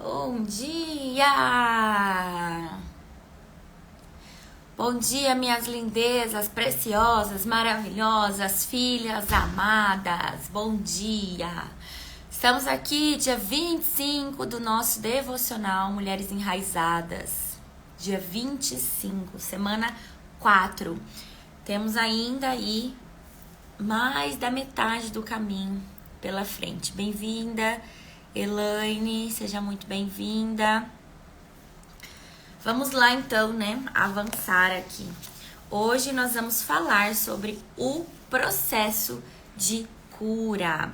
Bom dia! Bom dia, minhas lindezas, preciosas, maravilhosas, filhas amadas. Bom dia! Estamos aqui dia 25 do nosso devocional Mulheres Enraizadas. Dia 25, semana 4. Temos ainda aí mais da metade do caminho pela frente. Bem-vinda, Elaine, seja muito bem-vinda. Vamos lá então, né, avançar aqui. Hoje nós vamos falar sobre o processo de cura.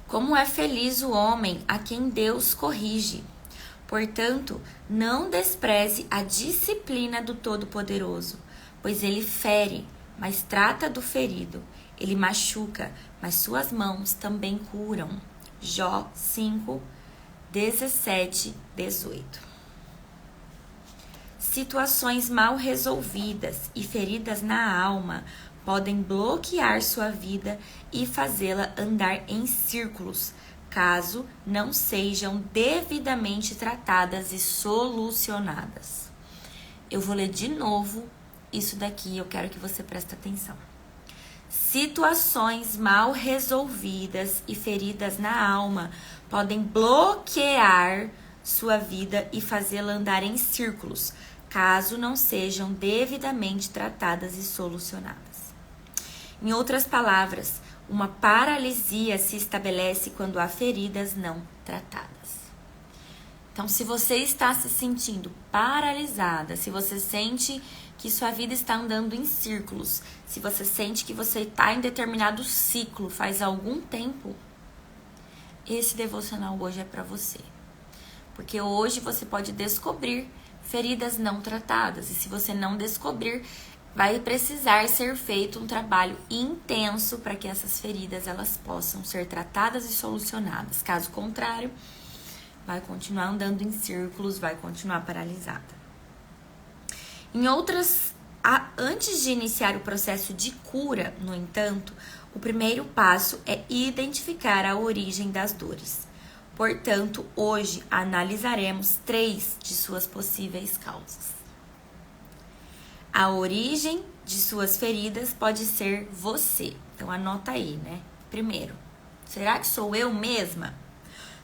Como é feliz o homem a quem Deus corrige. Portanto, não despreze a disciplina do Todo-Poderoso, pois ele fere, mas trata do ferido. Ele machuca, mas suas mãos também curam. Jó 5, 17, 18. Situações mal resolvidas e feridas na alma podem bloquear sua vida e fazê-la andar em círculos, caso não sejam devidamente tratadas e solucionadas. Eu vou ler de novo isso daqui, eu quero que você preste atenção. Situações mal resolvidas e feridas na alma podem bloquear sua vida e fazê-la andar em círculos, caso não sejam devidamente tratadas e solucionadas. Em outras palavras, uma paralisia se estabelece quando há feridas não tratadas. Então, se você está se sentindo paralisada, se você sente que sua vida está andando em círculos, se você sente que você está em determinado ciclo faz algum tempo, esse devocional hoje é para você. Porque hoje você pode descobrir feridas não tratadas. E se você não descobrir, vai precisar ser feito um trabalho intenso para que essas feridas elas possam ser tratadas e solucionadas. Caso contrário, vai continuar andando em círculos, vai continuar paralisada. Antes de iniciar o processo de cura, no entanto, o primeiro passo é identificar a origem das dores. Portanto, hoje analisaremos 3 de suas possíveis causas. A origem de suas feridas pode ser você. Então, anota aí, né? Primeiro, será que sou eu mesma?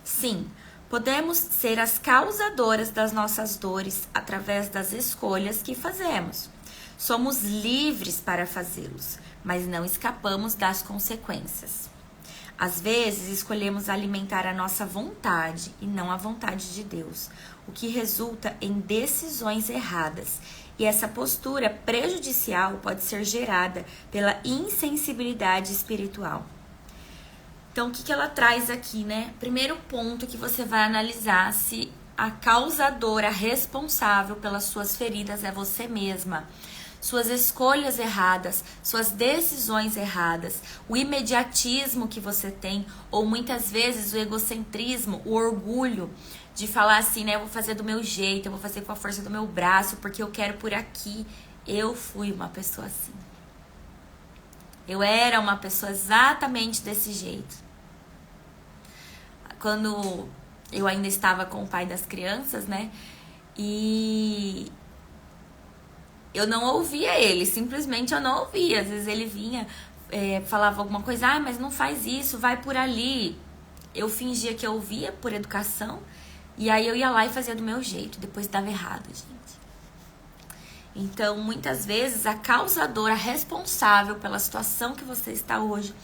Sim, podemos ser as causadoras das nossas dores através das escolhas que fazemos. Somos livres para fazê-los, mas não escapamos das consequências. Às vezes, escolhemos alimentar a nossa vontade e não a vontade de Deus, o que resulta em decisões erradas. E essa postura prejudicial pode ser gerada pela insensibilidade espiritual. Então, o que ela traz aqui, né? Primeiro ponto que você vai analisar se a causadora responsável pelas suas feridas é você mesma. Suas escolhas erradas, suas decisões erradas, o imediatismo que você tem, ou muitas vezes o egocentrismo, o orgulho de falar assim, né? Eu vou fazer do meu jeito, eu vou fazer com a força do meu braço, porque eu quero por aqui. Eu fui uma pessoa assim. Eu era uma pessoa exatamente desse jeito. Quando eu ainda estava com o pai das crianças, né? E eu não ouvia ele, simplesmente eu não ouvia. Às vezes ele vinha, falava alguma coisa, mas não faz isso, vai por ali. Eu fingia que eu ouvia por educação, e aí eu ia lá e fazia do meu jeito, depois dava errado, gente. Então, muitas vezes, a causadora responsável pela situação que você está hoje,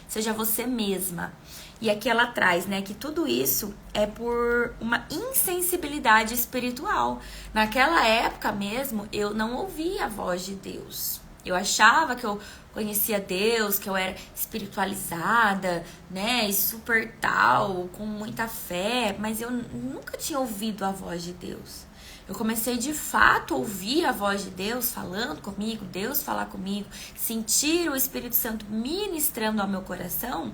seja você mesma. E aqui ela traz, né, que tudo isso é por uma insensibilidade espiritual. Naquela época mesmo, eu não ouvia a voz de Deus. Eu achava que eu conhecia Deus, que eu era espiritualizada, né, e super tal, com muita fé, mas eu nunca tinha ouvido a voz de Deus. Eu comecei de fato a ouvir a voz de Deus falando comigo, Deus falar comigo, sentir o Espírito Santo ministrando ao meu coração,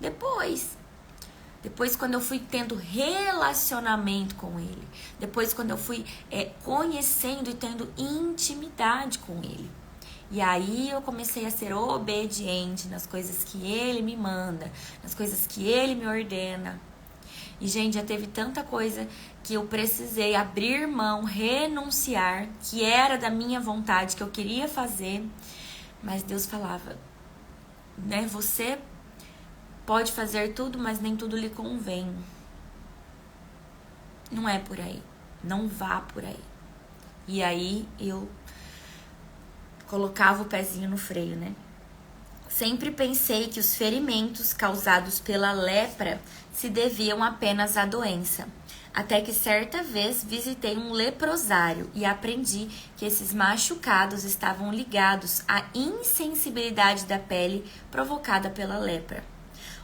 depois quando eu fui tendo relacionamento com Ele, depois quando eu fui conhecendo e tendo intimidade com Ele. E aí eu comecei a ser obediente nas coisas que Ele me manda, nas coisas que Ele me ordena. E, gente, já teve tanta coisa que eu precisei abrir mão, renunciar, que era da minha vontade, que eu queria fazer. Mas Deus falava, né? Você pode fazer tudo, mas nem tudo lhe convém. Não é por aí. Não vá por aí. E aí eu colocava o pezinho no freio, né? Sempre pensei que os ferimentos causados pela lepra se deviam apenas à doença. Até que certa vez visitei um leprosário e aprendi que esses machucados estavam ligados à insensibilidade da pele provocada pela lepra.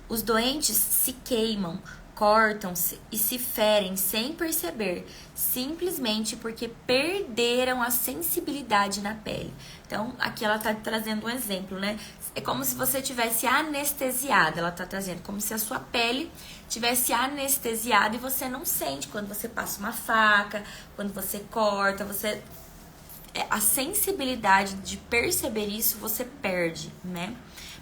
Os doentes se queimam, cortam-se e se ferem sem perceber, simplesmente porque perderam a sensibilidade na pele. Então, aqui ela está trazendo um exemplo, né? É como se você tivesse anestesiada, ela está trazendo, como se a sua pele tivesse anestesiada e você não sente quando você passa uma faca, quando você corta, você... A sensibilidade de perceber isso você perde, né?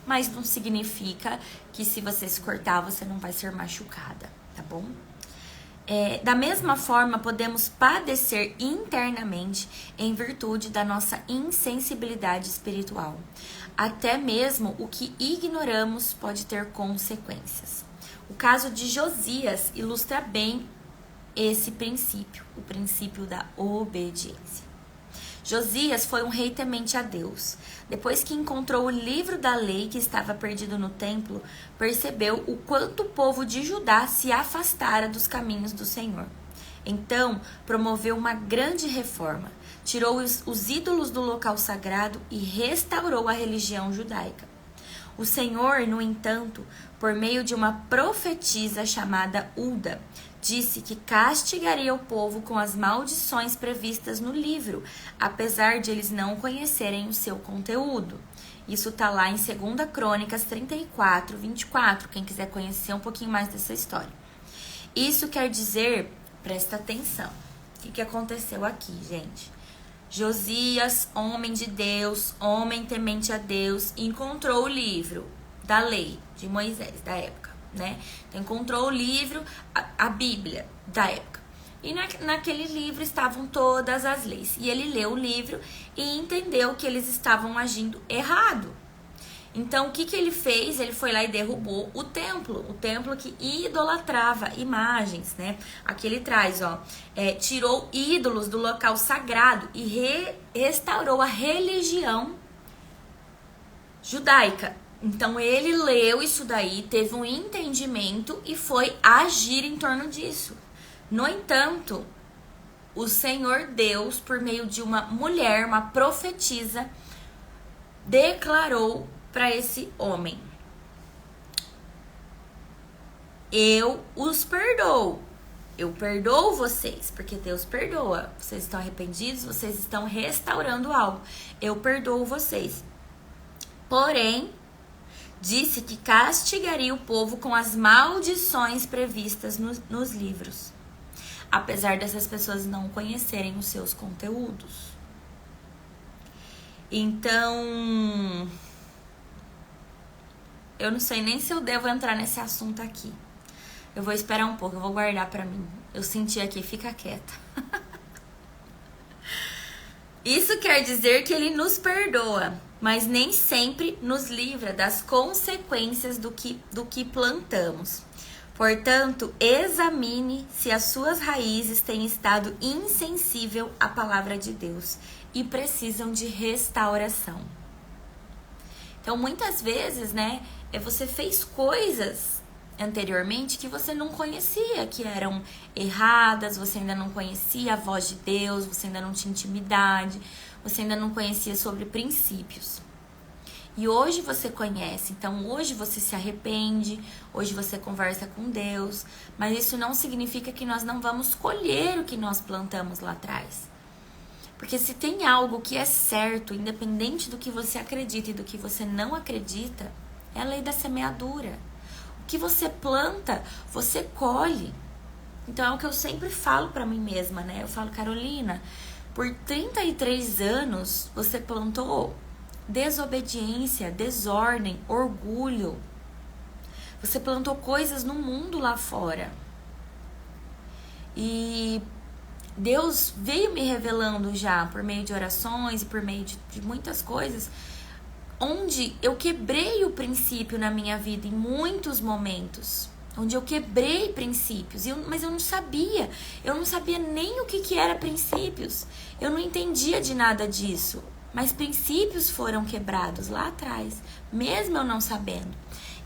Mas não significa que se você se cortar, você não vai ser machucada, tá bom? Da mesma forma, podemos padecer internamente em virtude da nossa insensibilidade espiritual. Até mesmo o que ignoramos pode ter consequências. O caso de Josias ilustra bem esse princípio, o princípio da obediência. Josias foi um rei temente a Deus. Depois que encontrou o livro da lei que estava perdido no templo, percebeu o quanto o povo de Judá se afastara dos caminhos do Senhor. Então, promoveu uma grande reforma, tirou os ídolos do local sagrado e restaurou a religião judaica. O Senhor, no entanto, por meio de uma profetisa chamada Hulda, disse que castigaria o povo com as maldições previstas no livro, apesar de eles não conhecerem o seu conteúdo. Isso está lá em 2 Crônicas 34, 24, quem quiser conhecer um pouquinho mais dessa história. Isso quer dizer, presta atenção, o que aconteceu aqui, gente? Josias, homem de Deus, homem temente a Deus, encontrou o livro da lei de Moisés, da época, né? Então, encontrou o livro, a Bíblia da época. E naquele livro estavam todas as leis. E ele leu o livro e entendeu que eles estavam agindo errado. Então, o que ele fez? Ele foi lá e derrubou o templo que idolatrava imagens, né? Aqui ele traz, ó, tirou ídolos do local sagrado e restaurou a religião judaica. Então, ele leu isso daí, teve um entendimento e foi agir em torno disso. No entanto, o Senhor Deus, por meio de uma mulher, uma profetisa, declarou para esse homem: eu os perdoo. Eu perdoo vocês, porque Deus perdoa. Vocês estão arrependidos, vocês estão restaurando algo. Eu perdoo vocês. Porém, disse que castigaria o povo com as maldições previstas nos livros, apesar dessas pessoas não conhecerem os seus conteúdos. Então, eu não sei nem se eu devo entrar nesse assunto aqui. Eu vou esperar um pouco, eu vou guardar pra mim. Eu senti aqui, fica quieta. Isso quer dizer que ele nos perdoa, mas nem sempre nos livra das consequências do que plantamos. Portanto, examine se as suas raízes têm estado insensível à palavra de Deus e precisam de restauração. Então, muitas vezes, né, você fez coisas anteriormente que você não conhecia, que eram erradas, você ainda não conhecia a voz de Deus, você ainda não tinha intimidade, você ainda não conhecia sobre princípios. E hoje você conhece, então hoje você se arrepende, hoje você conversa com Deus, mas isso não significa que nós não vamos colher o que nós plantamos lá atrás. Porque se tem algo que é certo, independente do que você acredita e do que você não acredita, é a lei da semeadura. O que você planta, você colhe. Então é o que eu sempre falo pra mim mesma, né? Eu falo: Carolina, por 33 anos você plantou desobediência, desordem, orgulho. Você plantou coisas no mundo lá fora. E Deus veio me revelando já por meio de orações e por meio de muitas coisas, onde eu quebrei o princípio na minha vida em muitos momentos. Onde eu quebrei princípios, mas eu não sabia. Eu não sabia nem o que era princípios. Eu não entendia de nada disso. Mas princípios foram quebrados lá atrás, mesmo eu não sabendo.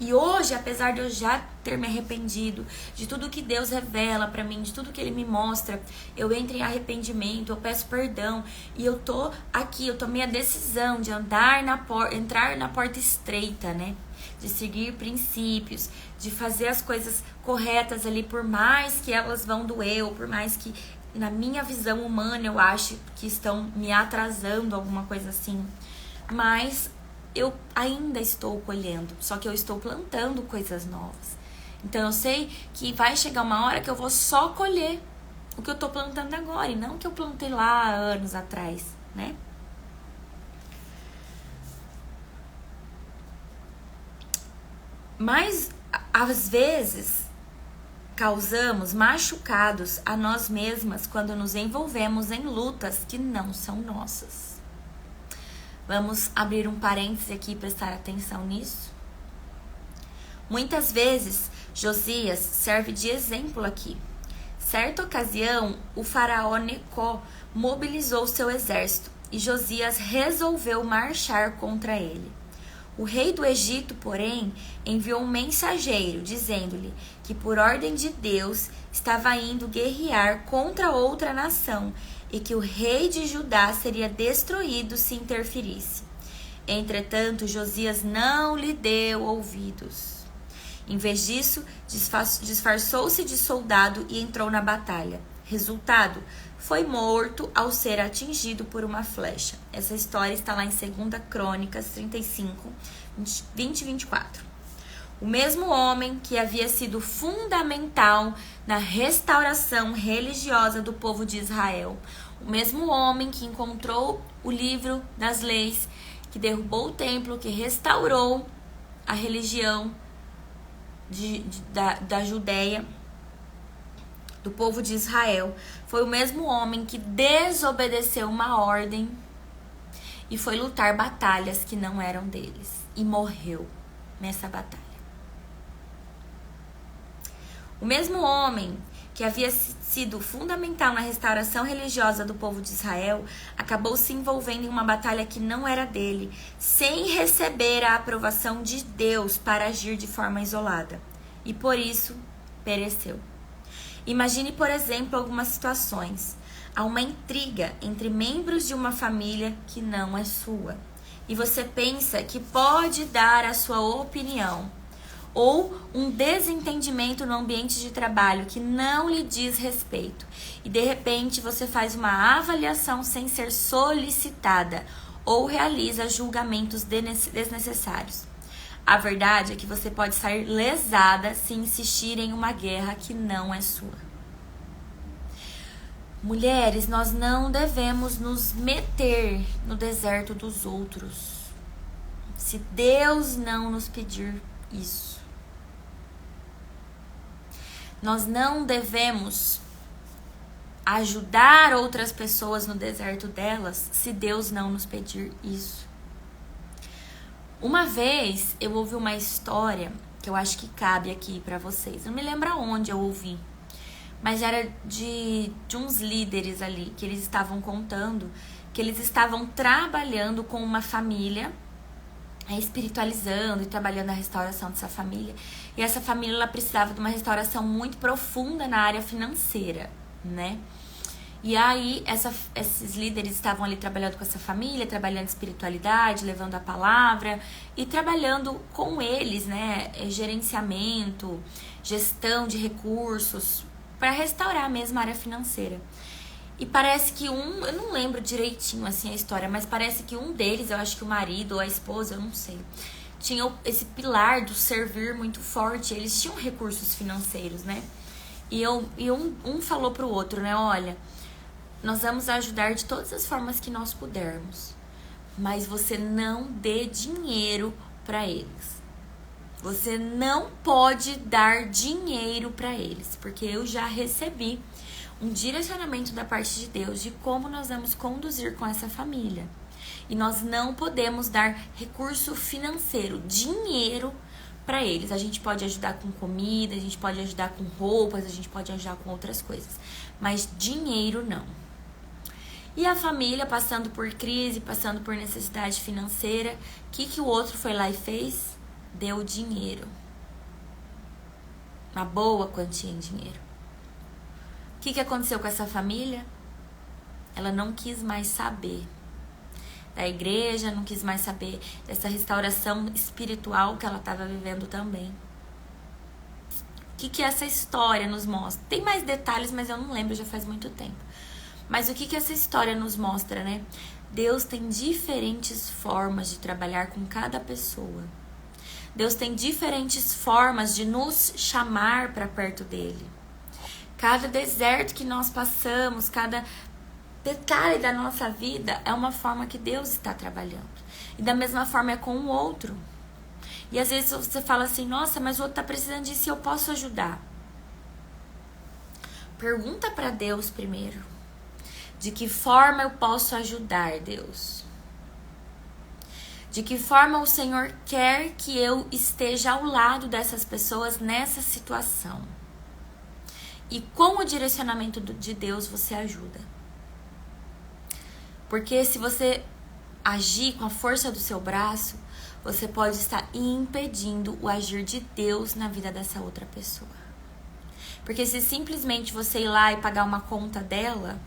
E hoje, apesar de eu já ter me arrependido de tudo que Deus revela pra mim, de tudo que Ele me mostra, eu entro em arrependimento, eu peço perdão. E eu tô aqui, eu tomei a decisão de entrar na porta estreita, né? De seguir princípios, de fazer as coisas corretas ali, por mais que elas vão doer, ou por mais que na minha visão humana eu acho que estão me atrasando, alguma coisa assim. Mas eu ainda estou colhendo, só que eu estou plantando coisas novas. Então eu sei que vai chegar uma hora que eu vou só colher o que eu estou plantando agora, e não o que eu plantei lá anos atrás, né? Mas às vezes causamos machucados a nós mesmas quando nos envolvemos em lutas que não são nossas. Vamos abrir um parêntese aqui e prestar atenção nisso. Muitas vezes, Josias serve de exemplo aqui. Certa ocasião, o faraó Necó mobilizou seu exército e Josias resolveu marchar contra ele. O rei do Egito, porém, enviou um mensageiro dizendo-lhe que, por ordem de Deus, estava indo guerrear contra outra nação e que o rei de Judá seria destruído se interferisse. Entretanto, Josias não lhe deu ouvidos. Em vez disso, disfarçou-se de soldado e entrou na batalha. Resultado, foi morto ao ser atingido por uma flecha. Essa história está lá em 2 Crônicas 35, 20 e 24. O mesmo homem que havia sido fundamental na restauração religiosa do povo de Israel, o mesmo homem que encontrou o livro das leis, que derrubou o templo, que restaurou a religião da Judéia, do povo de Israel, foi o mesmo homem que desobedeceu uma ordem e foi lutar batalhas que não eram deles e morreu nessa batalha. O mesmo homem que havia sido fundamental na restauração religiosa do povo de Israel acabou se envolvendo em uma batalha que não era dele, sem receber a aprovação de Deus para agir de forma isolada, e por isso pereceu. Imagine, por exemplo, algumas situações. Há uma intriga entre membros de uma família que não é sua. E você pensa que pode dar a sua opinião. Ou um desentendimento no ambiente de trabalho que não lhe diz respeito. E de repente você faz uma avaliação sem ser solicitada. Ou realiza julgamentos desnecessários. A verdade é que você pode sair lesada se insistir em uma guerra que não é sua. Mulheres, nós não devemos nos meter no deserto dos outros, se Deus não nos pedir isso. Nós não devemos ajudar outras pessoas no deserto delas, se Deus não nos pedir isso. Uma vez eu ouvi uma história que eu acho que cabe aqui pra vocês. Não me lembro aonde eu ouvi, mas era de uns líderes ali, que eles estavam contando que eles estavam trabalhando com uma família, espiritualizando e trabalhando a restauração dessa família. E essa família, ela precisava de uma restauração muito profunda na área financeira, né? E aí, esses líderes estavam ali trabalhando com essa família, trabalhando espiritualidade, levando a palavra e trabalhando com eles, né? Gerenciamento, gestão de recursos, para restaurar a mesma área financeira. E parece que eu não lembro direitinho assim a história, mas parece que um deles, eu acho que o marido ou a esposa, eu não sei, tinha esse pilar do servir muito forte. Eles tinham recursos financeiros, né? E um falou pro outro, né? Olha, nós vamos ajudar de todas as formas que nós pudermos, mas você não dê dinheiro para eles. Você não pode dar dinheiro para eles, porque eu já recebi um direcionamento da parte de Deus de como nós vamos conduzir com essa família. E nós não podemos dar recurso financeiro, dinheiro para eles. A gente pode ajudar com comida, a gente pode ajudar com roupas, a gente pode ajudar com outras coisas, mas dinheiro não. E a família passando por crise, passando por necessidade financeira, o que o outro foi lá e fez? Deu dinheiro. Uma boa quantia em dinheiro. O que aconteceu com essa família? Ela não quis mais saber da igreja, não quis mais saber dessa restauração espiritual que ela estava vivendo também. O que essa história nos mostra? Tem mais detalhes, mas eu não lembro, já faz muito tempo. Mas o que essa história nos mostra, né? Deus tem diferentes formas de trabalhar com cada pessoa. Deus tem diferentes formas de nos chamar para perto dele. Cada deserto que nós passamos, cada detalhe da nossa vida é uma forma que Deus está trabalhando. E da mesma forma é com o outro. E às vezes você fala assim, nossa, mas o outro está precisando disso e eu posso ajudar. Pergunta para Deus primeiro. De que forma eu posso ajudar, Deus? De que forma o Senhor quer que eu esteja ao lado dessas pessoas nessa situação? E com o direcionamento de Deus você ajuda. Porque se você agir com a força do seu braço, você pode estar impedindo o agir de Deus na vida dessa outra pessoa. Porque se simplesmente você ir lá e pagar uma conta dela,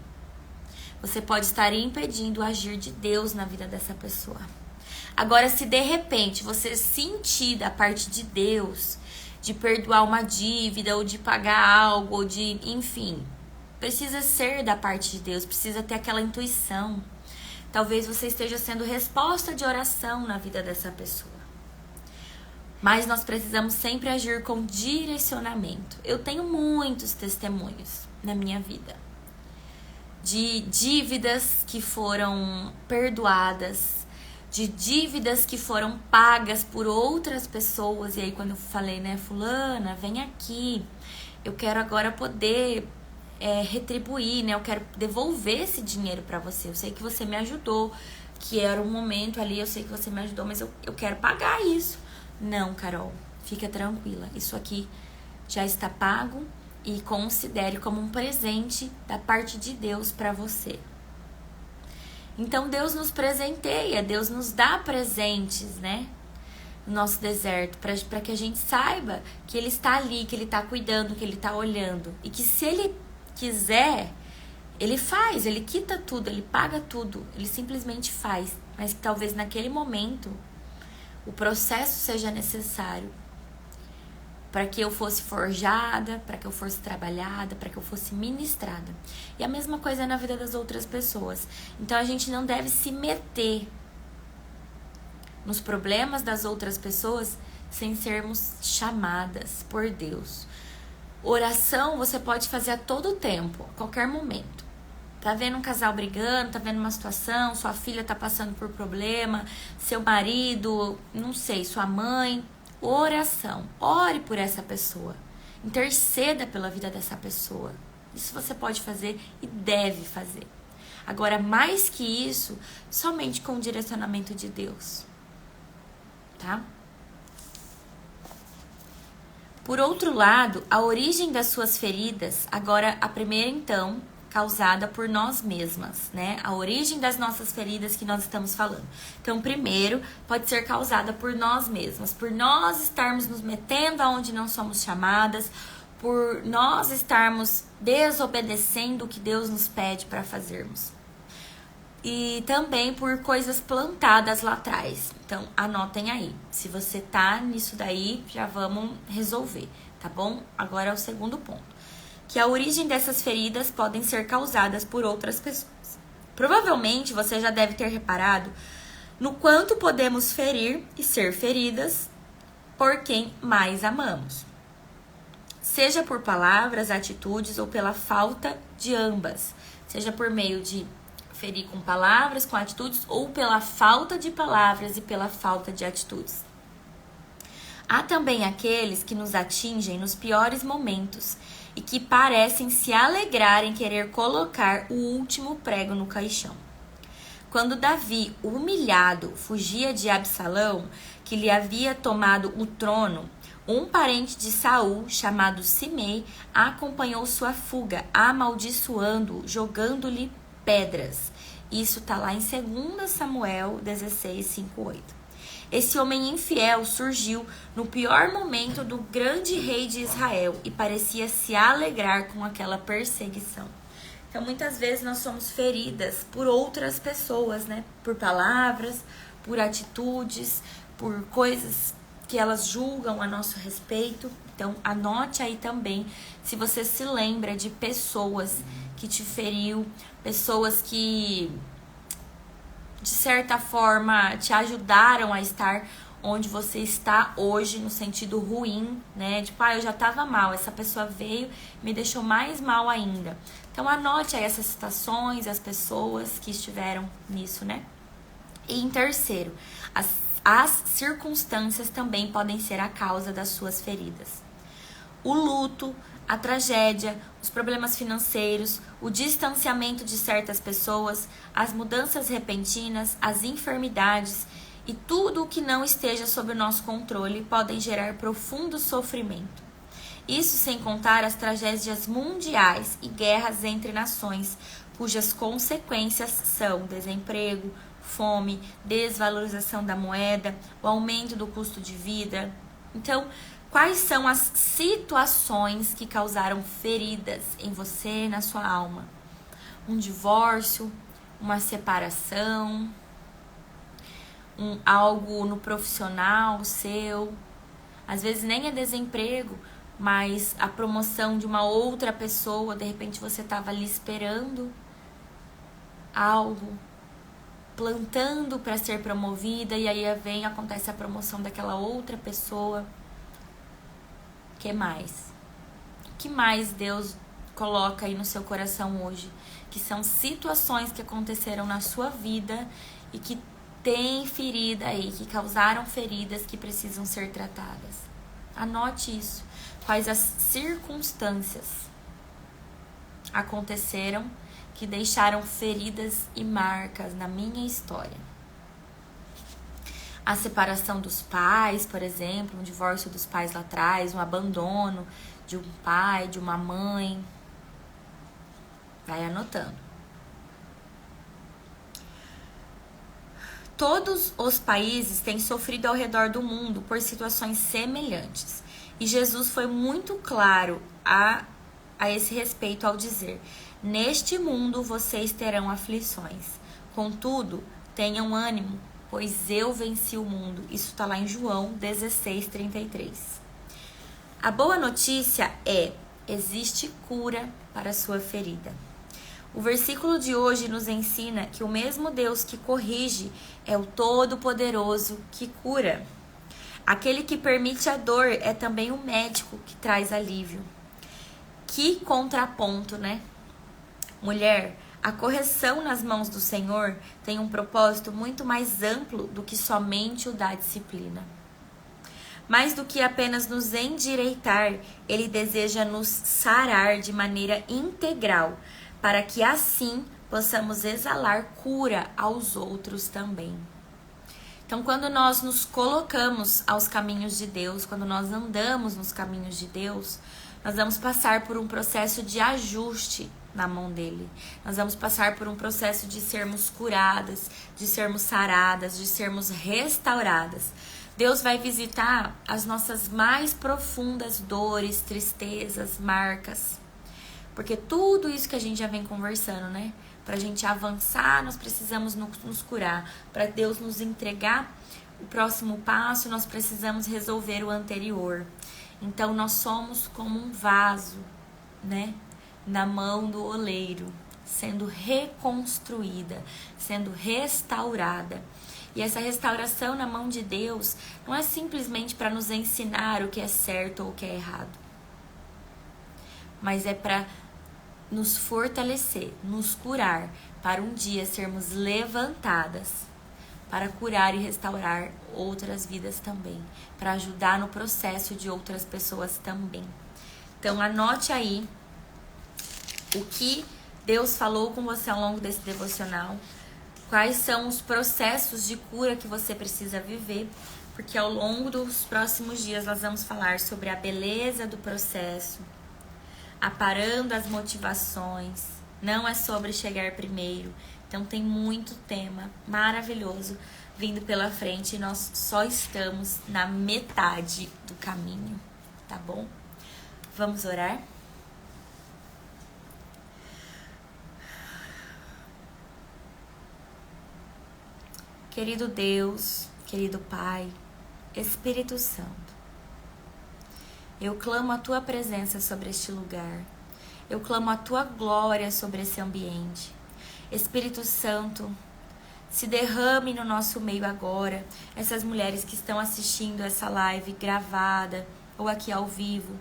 você pode estar impedindo o agir de Deus na vida dessa pessoa. Agora, se de repente você sentir da parte de Deus de perdoar uma dívida ou de pagar algo, ou de, enfim, precisa ser da parte de Deus, precisa ter aquela intuição. Talvez você esteja sendo resposta de oração na vida dessa pessoa. Mas nós precisamos sempre agir com direcionamento. Eu tenho muitos testemunhos na minha vida de dívidas que foram perdoadas, de dívidas que foram pagas por outras pessoas. E aí quando eu falei, né, fulana, vem aqui, eu quero agora poder retribuir, né, eu quero devolver esse dinheiro pra você, eu sei que você me ajudou, que era um momento ali, eu sei que você me ajudou, mas eu quero pagar isso. Não, Carol, fica tranquila, isso aqui já está pago e considere como um presente da parte de Deus pra você. Então Deus nos presenteia, Deus nos dá presentes, né? No nosso deserto, para que a gente saiba que Ele está ali, que Ele está cuidando, que Ele está olhando. E que se Ele quiser, Ele faz, Ele quita tudo, Ele paga tudo, Ele simplesmente faz. Mas que talvez naquele momento o processo seja necessário para que eu fosse forjada, para que eu fosse trabalhada, para que eu fosse ministrada. E a mesma coisa na vida das outras pessoas. Então a gente não deve se meter nos problemas das outras pessoas sem sermos chamadas por Deus. Oração você pode fazer a todo tempo, a qualquer momento. Tá vendo um casal brigando, tá vendo uma situação, sua filha tá passando por problema, seu marido, não sei, sua mãe. Oração, ore por essa pessoa, interceda pela vida dessa pessoa. Isso você pode fazer e deve fazer. Agora, mais que isso, somente com o direcionamento de Deus, tá? Por outro lado, a origem das suas feridas, agora a primeira então, causada por nós mesmas, né? A origem das nossas feridas que nós estamos falando. Então, primeiro, pode ser causada por nós mesmas, por nós estarmos nos metendo aonde não somos chamadas, por nós estarmos desobedecendo o que Deus nos pede para fazermos. E também por coisas plantadas lá atrás. Então, anotem aí. Se você tá nisso daí, já vamos resolver, tá bom? Agora é o segundo ponto. Que a origem dessas feridas podem ser causadas por outras pessoas. Provavelmente você já deve ter reparado no quanto podemos ferir e ser feridas por quem mais amamos. Seja por palavras, atitudes ou pela falta de ambas. Seja por meio de ferir com palavras, com atitudes ou pela falta de palavras e pela falta de atitudes. Há também aqueles que nos atingem nos piores momentos e que parecem se alegrar em querer colocar o último prego no caixão. Quando Davi, humilhado, fugia de Absalão, que lhe havia tomado o trono, um parente de Saul, chamado Simei, acompanhou sua fuga, amaldiçoando-o, jogando-lhe pedras. Isso está lá em 2 Samuel 16, 5, 8. Esse homem infiel surgiu no pior momento do grande rei de Israel e parecia se alegrar com aquela perseguição. Então, muitas vezes nós somos feridas por outras pessoas, né? Por palavras, por atitudes, por coisas que elas julgam a nosso respeito. Então, anote aí também se você se lembra de pessoas que te feriu, pessoas que, de certa forma, te ajudaram a estar onde você está hoje, no sentido ruim, né? Tipo, eu já tava mal, essa pessoa veio e me deixou mais mal ainda. Então, anote aí essas situações, as pessoas que estiveram nisso, né? E em terceiro, as circunstâncias também podem ser a causa das suas feridas. O luto, a tragédia, os problemas financeiros, o distanciamento de certas pessoas, as mudanças repentinas, as enfermidades e tudo o que não esteja sob o nosso controle podem gerar profundo sofrimento. Isso sem contar as tragédias mundiais e guerras entre nações, cujas consequências são desemprego, fome, desvalorização da moeda, o aumento do custo de vida. Então, quais são as situações que causaram feridas em você, na sua alma? Um divórcio, uma separação, algo no profissional seu. Às vezes nem é desemprego, mas a promoção de uma outra pessoa, de repente você estava ali esperando algo, plantando para ser promovida, e aí acontece a promoção daquela outra pessoa. O que mais? O que mais Deus coloca aí no seu coração hoje? Que são situações que aconteceram na sua vida e que tem ferida aí, que causaram feridas que precisam ser tratadas. Anote isso. Quais as circunstâncias aconteceram que deixaram feridas e marcas na minha história? A separação dos pais, por exemplo, um divórcio dos pais lá atrás, um abandono de um pai, de uma mãe. Vai anotando. Todos os países têm sofrido ao redor do mundo por situações semelhantes. E Jesus foi muito claro a esse respeito ao dizer: neste mundo vocês terão aflições. Contudo, tenham ânimo, pois eu venci o mundo. Isso está lá em João 16:33. A boa notícia é: existe cura para a sua ferida. O versículo de hoje nos ensina que o mesmo Deus que corrige é o Todo-Poderoso que cura. Aquele que permite a dor é também o médico que traz alívio. Que contraponto, né? Mulher, a correção nas mãos do Senhor tem um propósito muito mais amplo do que somente o da disciplina. Mais do que apenas nos endireitar, Ele deseja nos sarar de maneira integral, para que assim possamos exalar cura aos outros também. Então, quando nós nos colocamos aos caminhos de Deus, quando nós andamos nos caminhos de Deus, nós vamos passar por um processo de ajuste na mão dele. Nós vamos passar por um processo de sermos curadas, de sermos saradas, de sermos restauradas. Deus vai visitar as nossas mais profundas dores, tristezas, marcas. Porque tudo isso que a gente já vem conversando, né? Pra gente avançar, nós precisamos nos curar. Para Deus nos entregar o próximo passo, nós precisamos resolver o anterior. Então, nós somos como um vaso, né? Na mão do oleiro, sendo reconstruída, sendo restaurada. E essa restauração na mão de Deus não é simplesmente para nos ensinar o que é certo ou o que é errado, mas é para nos fortalecer, nos curar, para um dia sermos levantadas para curar e restaurar outras vidas também, para ajudar no processo de outras pessoas também. Então anote aí o que Deus falou com você ao longo desse devocional, quais são os processos de cura que você precisa viver, porque ao longo dos próximos dias nós vamos falar sobre a beleza do processo, aparando as motivações, não é sobre chegar primeiro. Então tem muito tema maravilhoso vindo pela frente e nós só estamos na metade do caminho, tá bom? Vamos orar? Querido Deus, querido Pai, Espírito Santo, eu clamo a Tua presença sobre este lugar. Eu clamo a Tua glória sobre esse ambiente. Espírito Santo, se derrame no nosso meio agora. Essas mulheres que estão assistindo essa live gravada ou aqui ao vivo,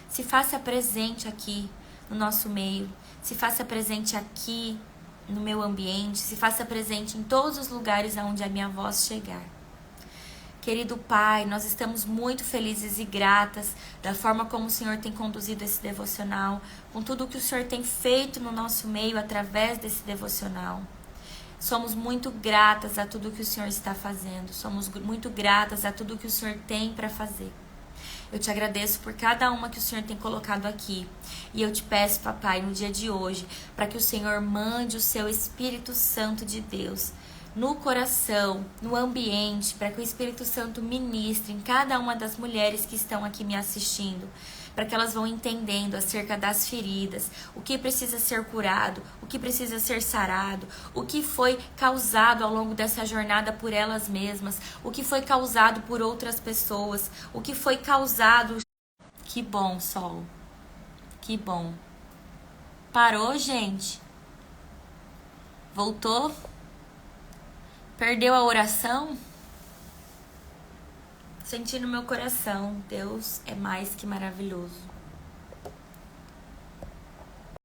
se faça presente aqui no nosso meio. Se faça presente aqui no meu ambiente, se faça presente em todos os lugares aonde a minha voz chegar. Querido Pai, nós estamos muito felizes e gratas da forma como o Senhor tem conduzido esse devocional, com tudo que o Senhor tem feito no nosso meio através desse devocional. Somos muito gratas a tudo que o Senhor está fazendo, somos muito gratas a tudo que o Senhor tem para fazer. Eu te agradeço por cada uma que o Senhor tem colocado aqui. E eu te peço, papai, no dia de hoje, para que o Senhor mande o seu Espírito Santo de Deus no coração, no ambiente, para que o Espírito Santo ministre em cada uma das mulheres que estão aqui me assistindo, para que elas vão entendendo acerca das feridas, o que precisa ser curado, o que precisa ser sarado, o que foi causado ao longo dessa jornada por elas mesmas, o que foi causado por outras pessoas, o que foi causado... Que bom, Sol. Que bom. Parou, gente? Voltou? Perdeu a oração? Senti no meu coração, Deus é mais que maravilhoso.